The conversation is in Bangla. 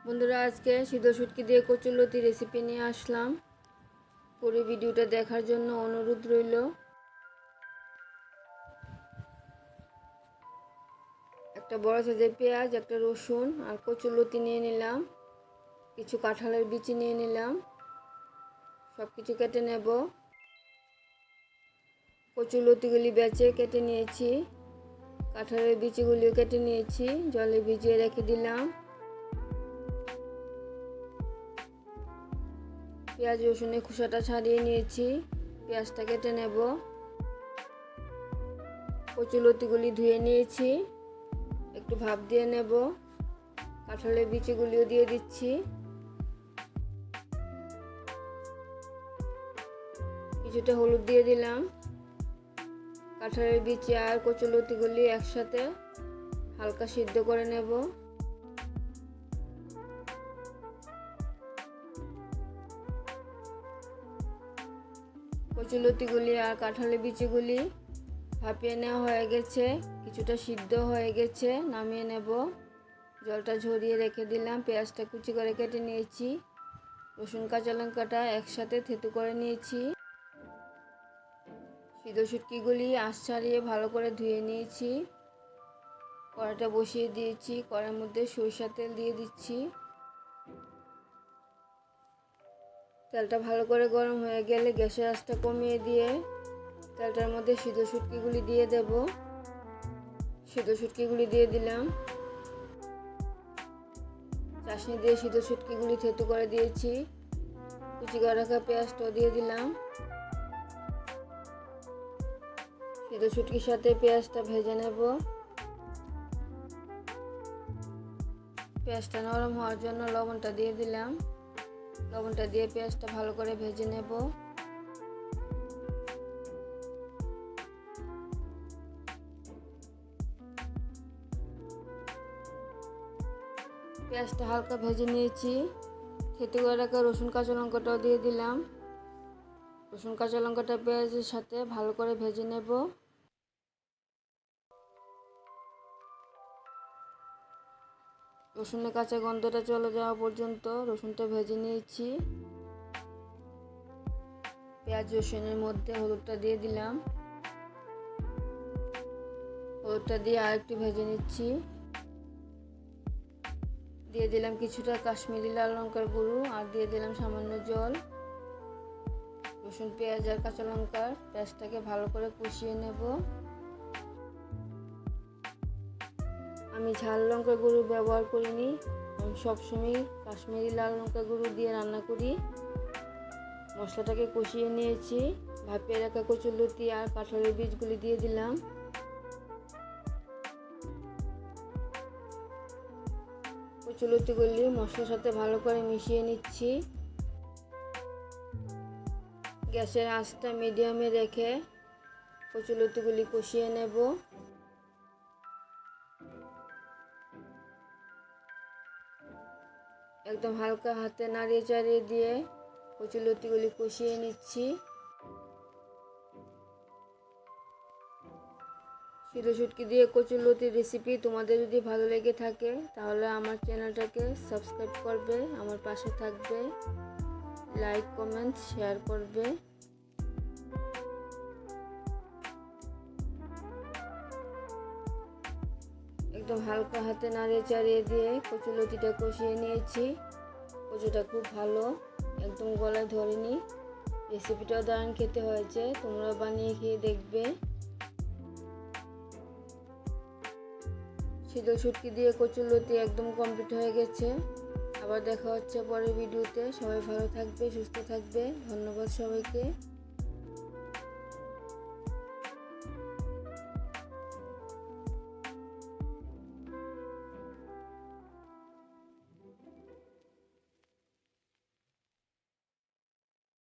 বন্ধুরা, আজকে সিদ্ধ শুটকি দিয়ে কচুরলতি রেসিপি নিয়ে আসলাম। পুরো ভিডিওটা দেখার জন্য অনুরোধ রইল। একটা বড় সাইজের পেঁয়াজ, একটা রসুন আর কচুরলতি নিয়ে নিলাম। কিছু কাঁঠালের বিচি নিয়ে নিলাম। সব কিছু কেটে নেব। কচুরলতিগুলি বেছে কেটে নিয়েছি। কাঁঠালের বিচিগুলিও কেটে নিয়েছি, জলে ভিজিয়ে রেখে দিলাম। পেঁয়াজ রসুনের খোসাটা ছাড়িয়ে নিয়েছি। পেঁয়াজটা কেটে নেব। কচুরলতিগুলি ধুয়ে নিয়েছি, একটু ভাপ দিয়ে নেব। কাঁঠালের বিচিগুলিও দিয়ে দিচ্ছি। কিছুটা হলুদ দিয়ে দিলাম। কাঁঠালের বিচি আর কচুরলতিগুলি একসাথে হালকা সিদ্ধ করে নেব। কচুরলতিগুলি আর কাঁঠালের বিচিগুলি ভাপিয়ে নেওয়া হয়ে গেছে, কিছুটা সিদ্ধ হয়ে গেছে, নামিয়ে নেব। জলটা ঝরিয়ে রেখে দিলাম। পেঁয়াজটা কুচি করে কেটে নিয়েছি। রসুন কাঁচা লঙ্কাটা একসাথে থেতু করে নিয়েছি। সিদ্ধ শুটকিগুলি আঁশ ছাড়িয়ে ভালো করে ধুয়ে নিয়েছি। কড়াইটা বসিয়ে দিয়েছি। কড়াইয়ের মধ্যে সরিষার তেল দিয়ে দিচ্ছি। তেলটা ভালো করে গরম হয়ে গেলে গ্যাসের আঁচটা কমিয়ে দিয়ে তেলটার মধ্যে সিদ্ধ শুটকিগুলি দিয়ে দেব। সিদ্ধ শুটকিগুলি দিয়ে দিলাম। চাশনি দিয়ে সিদ্ধ শুটকিগুলি থেতু করে দিয়েছি। কুচি করে রাখা পেঁয়াজটাও দিয়ে দিলাম। সিদ্ধ শুটকির সাথে পেঁয়াজটা ভেজে নেব। পেঁয়াজটা নরম হওয়ার জন্য লবণটা দিয়ে দিলাম। লবণটা দিয়ে পেঁয়াজটা ভালো করে ভেজে নেব। পেঁয়াজটা হালকা ভেজে নিয়েছি। থেতু করে রাখা রসুন কাঁচা লঙ্কাটাও দিয়ে দিলাম। রসুন কাঁচা লঙ্কাটা পেঁয়াজের সাথে ভালো করে ভেজে নেব। রসুনের কাঁচা গন্ধটা চলে যাওয়া পর্যন্ত রসুনটা ভেজে নিয়েছি। পেঁয়াজ রসুনের মধ্যে হলুদটা দিয়ে দিলাম। হলুদটা দিয়ে আর একটু ভেজে নিচ্ছি। দিয়ে দিলাম কিছুটা কাশ্মীরি লাল লঙ্কার গুঁড়ো আর দিয়ে দিলাম সামান্য জল। রসুন পেঁয়াজ আর কাঁচা লঙ্কার পেস্টটাকে ভালো করে কষিয়ে নেব। আমি ঝাল লঙ্কার গুঁড়ো ব্যবহার করিনি, আমি সবসময় কাশ্মীরি লাল লঙ্কার গুঁড়ো দিয়ে রান্না করি। মশলাটাকে কষিয়ে নিয়েছি। ভাপিয়ে রাখা কচুরলতি আর কাঁঠালের বীজগুলি দিয়ে দিলাম। কচুরলতিগুলি মশলার সাথে ভালো করে মিশিয়ে নিচ্ছি। গ্যাসের আঁচটা মিডিয়ামে রেখে কচুরলতিগুলি কষিয়ে নেব। একদম হালকা হাতে নাড়িয়ে চাড়িয়ে দিয়ে কচুরলতিগুলি কষিয়ে নিচ্ছি। সিদ্ধ শুটকি দিয়ে কচুরলতির রেসিপি তোমাদের যদি ভালো লেগে থাকে তাহলে আমার চ্যানেলটাকে সাবস্ক্রাইব করবে, আমার পাশে থাকবে, লাইক কমেন্ট শেয়ার করবে। একদম হালকা হাতে নাড়িয়ে চাড়িয়ে দিয়ে কচুরলতিটা কষিয়ে নিয়েছি। কচুটা খুব ভালো, একদম গলায় ধরেনি। রেসিপিটাও দারুণ খেতে হয়েছে, তোমরা বানিয়ে খেয়ে দেখবে। সিদ্ধ শুটকি দিয়ে কচুরলতি একদম কমপ্লিট হয়ে গেছে। আবার দেখা হচ্ছে পরের ভিডিওতে। সবাই ভালো থাকবে, সুস্থ থাকবে। ধন্যবাদ সবাইকে।